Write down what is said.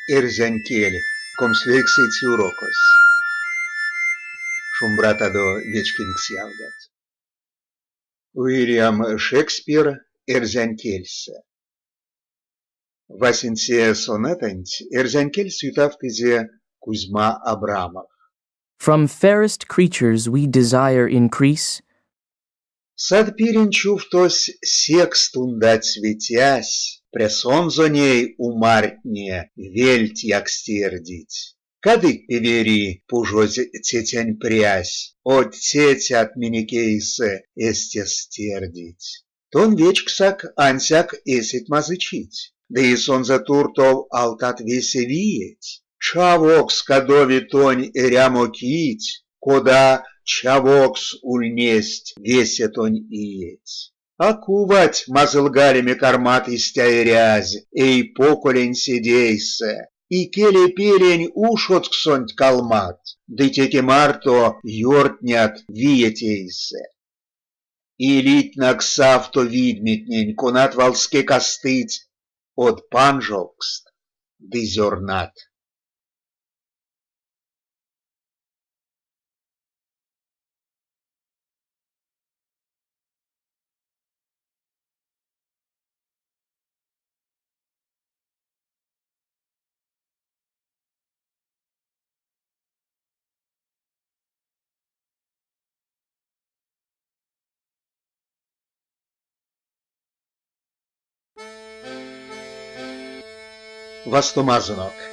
erzancheli, cum slexitiurocos. Шумбратадо вечкинкс явгат. Уильям Шекспир эрзянкельсе. Васенсе сонетанть эрзянкельс ютавкизе Кузьма Абрамов. From fairest creatures we desire increase. Сад пиренчув тось секстунда цветясь, пресон за ней умартне вельть як стердить. Кадык певери пужоз тетянь прясь, от тетят миникейсе эсте стердить. Тон вечксак ансяк эсит мазычить, да и сон за туртов алтат весе виеть. Чавокс кадови тонь эрямо кить, кода чавокс ульнесть весе тонь иеть. А кувать мазылгалями кармат истя рязь, эй поколень сидейсе, и келе перень ушотксонть калмат, дытеке марто йортнят виетейсе. И литнак савто видмитнень, конат валске костыть, от панжокст дызернат. Вастомазанок.